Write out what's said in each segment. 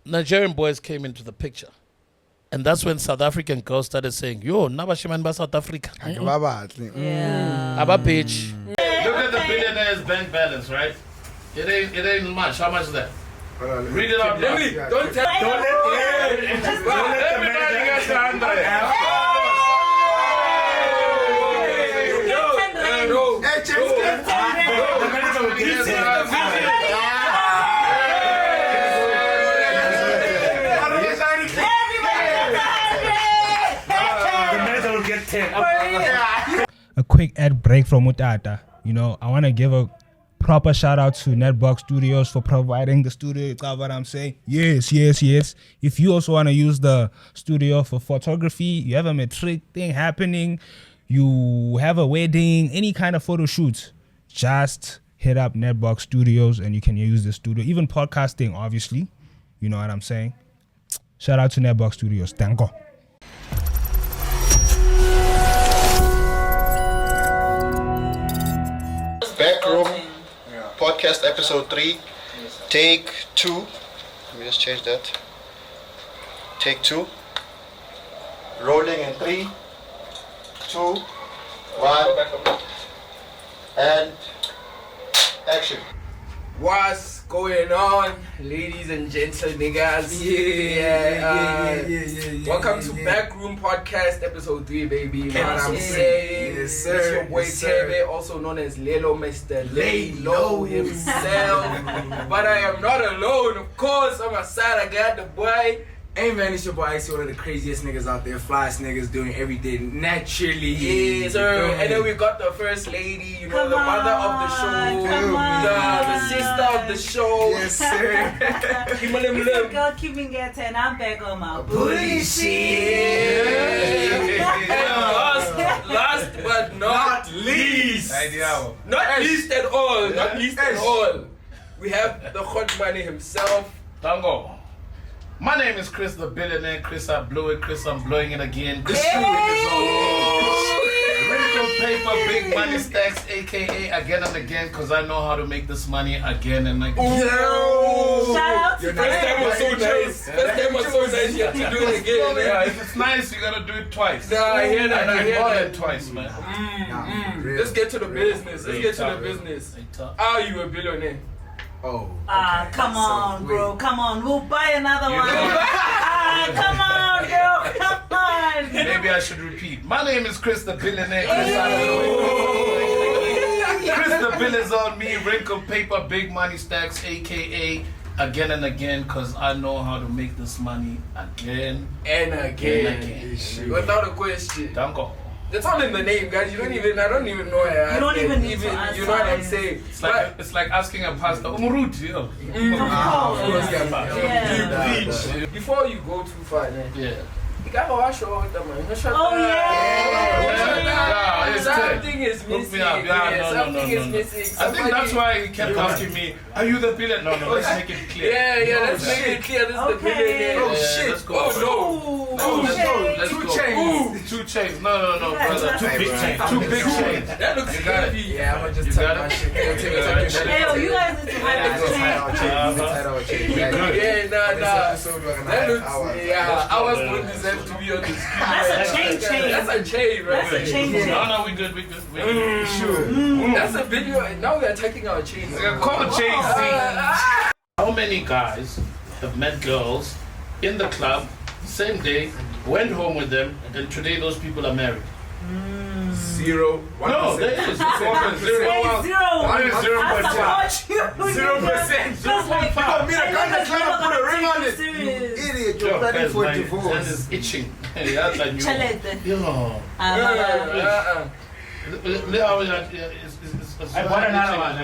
Nigerian boys came into the picture. And that's when South African girls started saying, yo, Nabashiman ba South Africa. Yeah. Abba page. Look at the billionaire's bank balance, right? It ain't much. How much is that? Read it out. Don't let everybody get their hand on it. A quick ad break from Utata. You know, I want to give a proper shout out to Netbox Studios for providing the studio. You got what I'm saying? Yes. If you also want to use the studio for photography, you have a metric thing happening, you have a wedding, any kind of photo shoot, just hit up Netbox Studios and you can use the studio. Even podcasting, obviously. You know what I'm saying? Shout out to Netbox Studios. Thank you. Backroom podcast episode 3, take 2. Let me just change that. Take 2. Rolling in 3, 2, 1, and action. What's going on, ladies and gentle niggas? Welcome to Backroom Podcast episode 3, baby. You know what I'm saying? Yes, sir. It's your boy Yes, sir. Tebe, also known as Lelo, Mr. Lay Low himself. But I am not alone, of course. On my side, I got the boy. Hey man, it's your boy Icy, one of the craziest niggas out there, flyest niggas doing everything naturally. Yes, sir. And then we got the first lady, you know, the mother of the show, the sister of the show. Yes, sir. It's your girl keeping getting and I'm back on my booty shit. And last but not least. Not least at all. Not least at all. We have the hot money himself. Tango. My name is Chris the Billionaire. Chris, I blew it. Chris, I'm blowing it again. Chris, wrinkle paper, big money stacks, aka again and again, because I know how to make this money again and again. Shout out to First time was so nice. First time was so nice. You have to do it again. Yeah, if it's nice, you gotta do it twice. Nah, I hear that. I hear more that. than twice, man. Let's get to the business. Let's get to the business. Are you a billionaire? Oh. Come on, bro. Come on. We'll buy another one. Come on, girl. Come on. Maybe I should repeat. My name is Chris the Billionaire. Chris the Bill is on me. Wrinkle paper, big money stacks, aka again and again, because I know how to make this money again and again. Without a question. Danko. It's all in the name, guys. I don't even know. You don't even need to you know what I'm saying? It's like asking a pastor, Umrut, you know. Before you go too far, man. Yeah. You gotta wash your water, man. Oh, yeah. Something is missing. Something is missing. I think that's why he kept asking me, are you the billionaire? No, let's make it clear. Yeah, let's make it clear. This is the billionaire. Oh, shit. Let's go. Let's go. 2 chains. No, brother. 2 big chains. 2 big chains. That looks heavy. Yeah, I'm gonna just tuck my shit. Hey, you guys need to hide this chain. Yeah, nah. That looks, I was putting this to be on the screen. That's a chain. That's a chain, right? That's a chain. No, we good. Sure. That's a video. Now we're attacking our chains. Call chains. How many guys have met girls in the club, same day, went home with them, and today those people are married? 0. No, there is. 0. 0. 0%. Put a ring on it. Idiot, you're ready for divorce. My hand is itching. That's like you. I bought another one.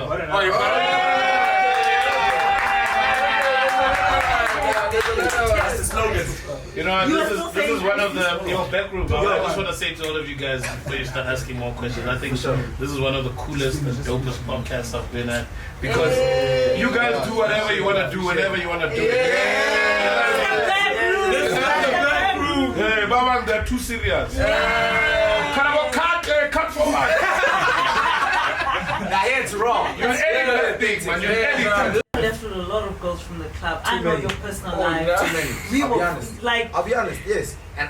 That's the slogan. You know, this is one of the backroom. I just want to say to all of you guys before you start asking more questions, I think this is one of the coolest and dopest podcasts I've been at, because you guys do whatever you want to do whenever you want to do it. This is the backroom. Hey, Baba, they're too serious. Cut for what? Nah, it's wrong. You're editing that thing, man. You're editing. left with a lot of girls from the club. I know many. your personal Oh, life. yeah. Too many. We I'll be were honest. like, I'll be honest, yes. And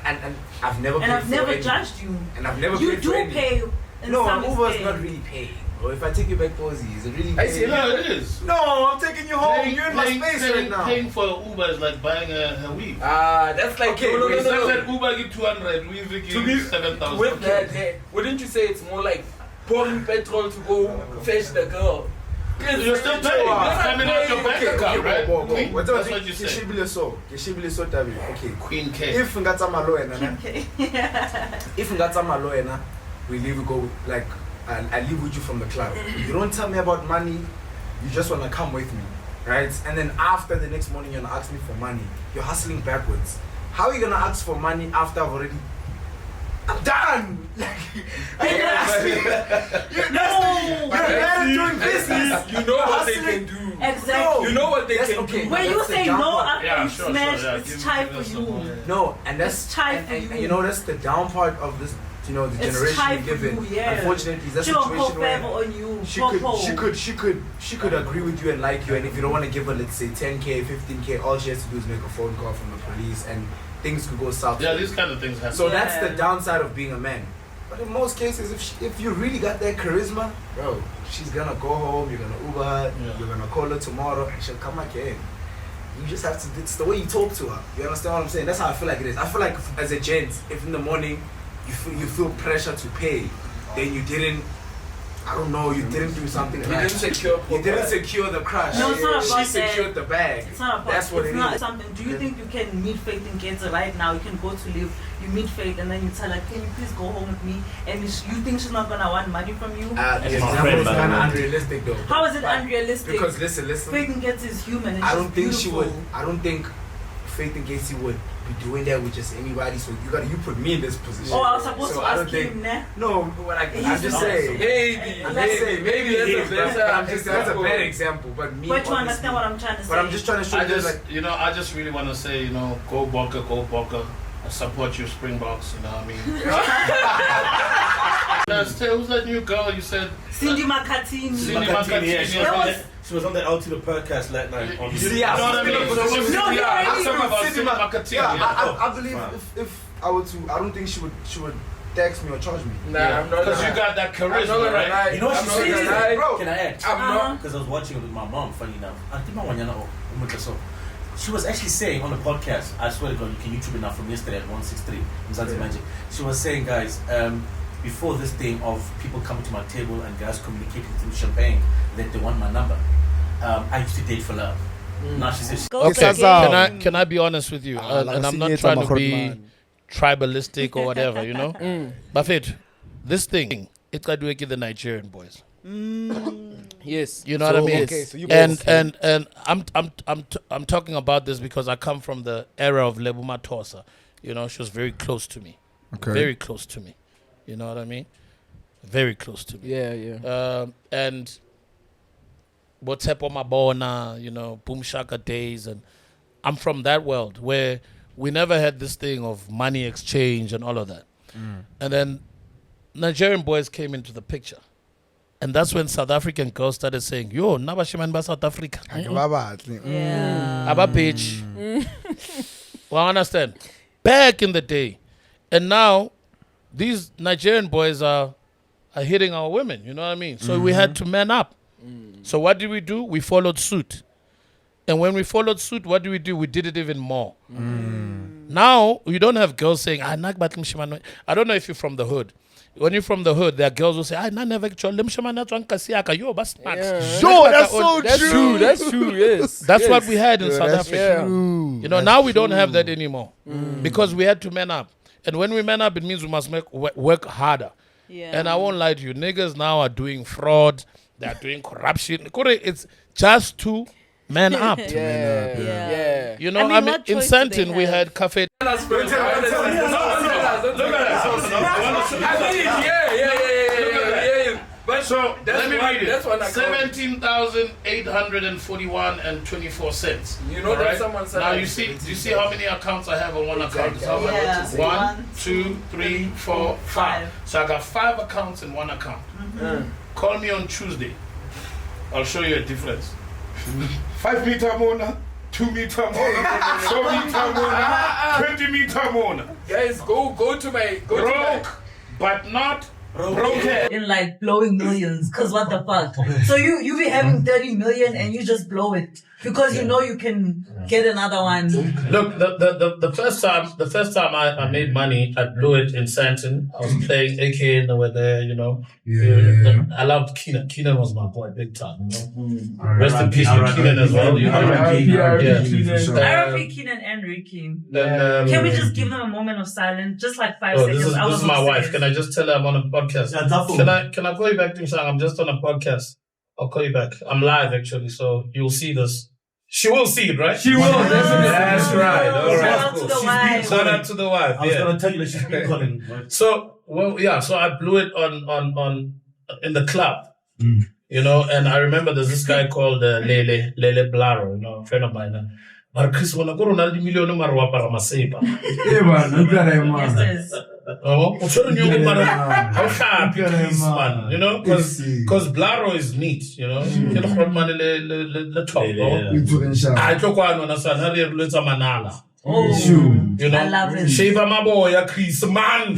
I've never paid and I've for never any. judged you. And I've never You paid do for any. pay. In No, some Uber's extent. not really paying. Or if I take you back, Posey, is it really I see. paying? Yeah, it is. No, I'm taking you home. You're in my space right now. Paying for Uber is like buying a week. That's like Okay, no. It's like that Uber give 200, we To give be 7,000. with that, wouldn't you say it's more like pouring petrol to go fetch the girl? You're still paying. It's coming out your bank account, right? Queen, That's what you say. Okay. Queen K. If ngata maloya na, Okay. if ngata maloya na, we leave go like I leave with you from the club. You don't tell me about money. You just wanna come with me, right? And then after the next morning you're gonna ask me for money. You're hustling backwards. How are you gonna ask for money after I'm done? Are you gonna ask me? You're better doing business. You know what they can do. Exactly. You know what they That's can okay. do. When you That's the say down no part. after Yeah, you sure, smash, yeah. it's Give time us for some you. more. No, and that's It's time and, for and, you. you know that's the down part of this. You know the It's generation time we live for in. you, yeah. Unfortunately, it's that She will situation call favor where on you. she could agree with you and like you, and if you don't want to give her, let's say 10k, 15k, all she has to do is make a phone call from the police, and things could go south. Yeah, these kind of things happen. So that's Yeah. the downside of being a man. But in most cases, if you really got that charisma, bro, she's gonna go home. You're gonna Uber her. Yeah. You're gonna call her tomorrow, and she'll come again. You just have to. It's the way you talk to her. You understand what I'm saying? That's how I feel like it is. I feel like as a gent, if in the morning you feel pressure to pay, then you didn't. I don't know. You didn't do something. You right. didn't secure. You didn't secure the crush. No, it's not She about secured the bag. It's not about. That's what it's it not is. something. Do you think you can meet Faith in Gates right now? You can go to live. You meet Faith and then you tell her, "Can you please go home with me?" And you think she's not gonna want money from you? The That's my example friend, is by the kind of way. unrealistic though. How is it unrealistic? Because listen. Faith in Gates is human. And I she's don't think she would. beautiful. I don't think Faith and Gacy would be doing that with just anybody. So you put me in this position. Oh, I was supposed So to I don't ask think. him, ne? No, what I'm He's just the- saying. Maybe I'm just saying. Maybe that's a better I'm just that's a example. bad example. But me. But you honestly- understand what I'm trying to say? But I'm just trying to show I you just, like. I just really want to say, go Boca. I support you, Springboks. You know what I mean? Who's that new girl you said? Cindy Makatini. Cindy Makatini, yeah, she was That on was- that- she was on that Out to the podcast last night. On You See, know I what I mean? was- So what's No, Cindy- yeah, I'm talking about Cindy Cindy Makatini. Yeah, Yeah. I believe if I were to, I don't think she would text me or charge me. Nah, I'm not. Because you got that I'm not charisma, gonna right? lie. You know what I'm she not said? gonna lie. Bro. Can I add? I'm not. Because I was watching it with my mom, funny enough. I think my wanyana so she was actually saying on the podcast, I swear to God, you can YouTube it now from yesterday at 163 in Zanzibar Magic. She was saying, guys, before this thing of people coming to my table and guys communicating through champagne that they want my number, I used to date for love. Now she says, Okay, can I be honest with you? And I'm not trying to be tribalistic or whatever, But this thing, it's got to work with the Nigerian boys. Yes. You know what I mean? Okay, so you And I'm talking about this because I come from the era of Lebuma Tosa. She was very close to me. Okay. Very close to me. You know what I mean? Very close to me. Yeah. And Botepo Mabona, Boom Shaka days, and I'm from that world where we never had this thing of money exchange and all of that. And then Nigerian boys came into the picture. And that's when South African girls started saying, "Yo, Nabashiman ba South Africa." Yeah. Aba bitch. Well, I understand. Back in the day. And now these Nigerian boys are hitting our women, you know what I mean? So we had to man up. So what did we do? We followed suit. And when we followed suit, what do? We did it even more. Now, you don't have girls saying, I don't know if you're from the hood. When you're from the hood, there are girls who say, I never yo, that's so true. That's true, yes. That's yes. what we had in South that's Africa. true. Now we don't have that anymore. Because we had to man up. And when we man up, it means we must work harder. Yeah. And I won't lie to you, niggas now are doing fraud, they're doing corruption. It's just to man up. Yeah. You know, what in choice do they Santon we have? had cafe. But So let me read it. That's one 17,841 and 24 cents. You know that someone said. Now you see how many accounts I have on one account? It's how much? Yeah. 1, 2, 3, 4, 5. So I got 5 accounts in one account. Call me on Tuesday. I'll show you a difference. 5 meter Mona, 2 meter Mona, 4 meter Mona, 20 meter Mona. Guys, go to my Broke, but not broken. In like blowing millions, cause what the fuck? So you be having 30 million and you just blow it because you know you can get another one. Look, the first time I made money, I blew it in Santon. I was playing AK and they were there, you know. I loved Keenan. Keenan was my boy, big time, you know. Rest in peace to Keenan as well. You know? RIP Keenan and Ricky. Can we just give them a moment of silence? Just like 5 seconds. This is my wife. Can I just tell her I'm on a podcast? Can I call you back, Tim? I'm just on a podcast. I'll call you back. I'm live actually, so you'll see this. She will see it, right? She will. That's right. All right. Shout out to the wife. Shout out to the wife. I was gonna tell you that she's been calling. So so I blew it on in the club. You know, and I remember there's this guy called Lele Blaro, you know, a friend of mine. But Chris, when I go to the million marwa para masepa. Yes. Oh, you know, because Blaro is neat, you know. You know, from the top. I took one on a son, manala. Oh, you know, I love it. Shave my boy, Chris, man.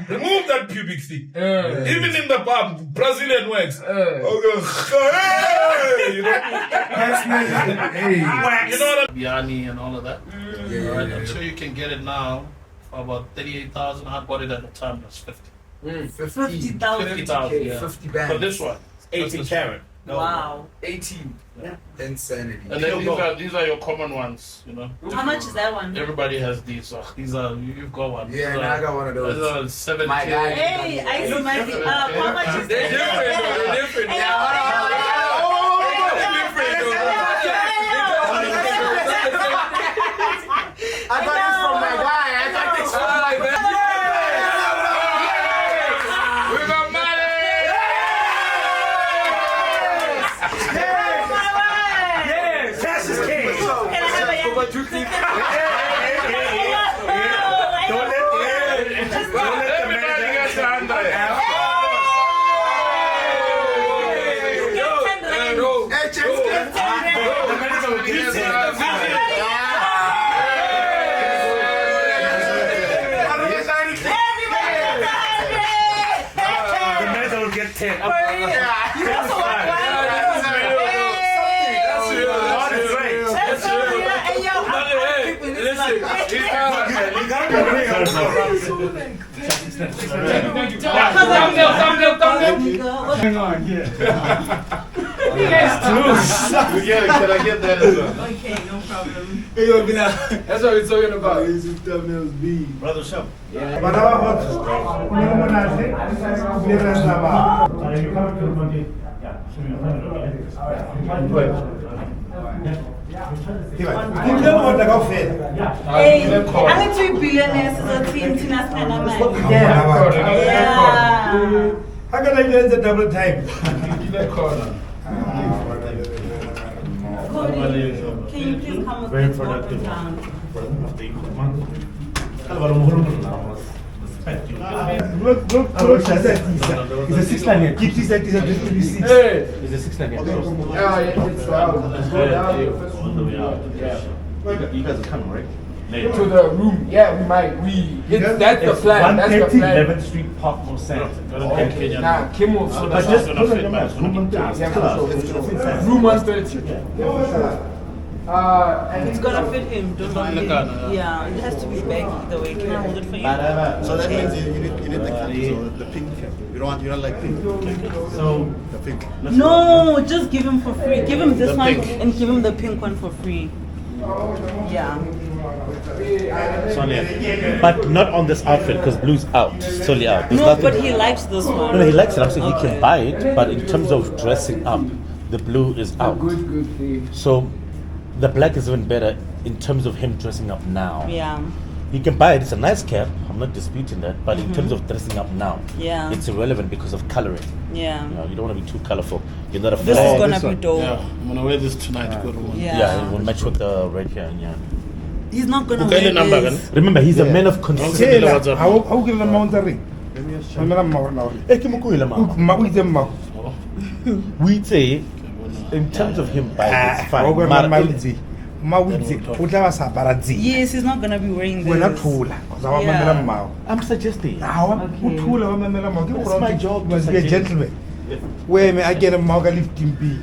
Remove that pubic thing. Even in the pub, Brazilian wax. You know what Biani and all of that? Right? I'm sure you can get it now for about 38,000. I bought it at the time, it was 50. 50,000. 50,000, yeah. 50 bands. For this one. 18 carat. No. Wow. 18. Yeah. Insanity. And then these are your common ones, you know. How much is that one? Everybody has these. These are you've got one. Yeah, I got one of those. These are 7K. My guy. Hey, I see my how much is They're different. Hey, I got this from my guy. I got this from my guy. We got money! Yes. Cash is king! Can I have a What you think? Don't Everybody gets your hand there. Hang on, Can I get that as well? Okay, no problem. That's what we're talking about. Brother Shop. Hey, I'm a 2 billionaires as a team. Tina's kind of man. Yeah. How can I get the double time? Cody, can you please come with Very me? productive. Look, it's a 6 line here. Keep this like this, just to be 6. It's a 6 line. Yeah, it's out. You guys are coming, right? To the room. Yeah, we might. That's the plan. That's the 130 plan. 11th Street, Parkmore Center. Nah, Kim will. But just put it in my room. Room 130. And It's gonna fit him, don't worry. Yeah, it has to be baggy either way. Can I hold it for you? So that means you need the cap, so the pink cap. You don't like pink. So, The pink. No, just give him for free. Give him this one and give him the pink one for free. Yeah. Sonia. But not on this outfit because blue's out. It's totally out. There's No, nothing- but he likes this one. No, he likes it. I'm saying he can buy it, but in terms of dressing up, the blue is out. good. So the black is even better in terms of him dressing up now. Yeah. He can buy it. It's a nice cap. I'm not disputing that. But in terms of dressing up now, Yeah. it's irrelevant because of coloring. Yeah. You know, you don't want to be too colorful. You're not a This fan. is gonna be dope. Yeah, I'm gonna wear this tonight to go to one. Yeah. Yeah, it will match with the red hair. Yeah. He's not gonna Okay, wear number, this. Remember, he's a man of concept. how give them Mount ring? We say in terms of him buying, it's Ah, fine. okay, Mara- Mawidzi. Mawidzi, o tla ba sa apara dzing. Yes, he's not gonna be wearing this. Wena thola, o za ba Yeah. mamela mmao. I'm suggesting. Hawa, o Okay. thola ba mamela mmao. Ke It's gore my o job to must be a suggest. gentleman. Where me I get a mmao ka lifting B.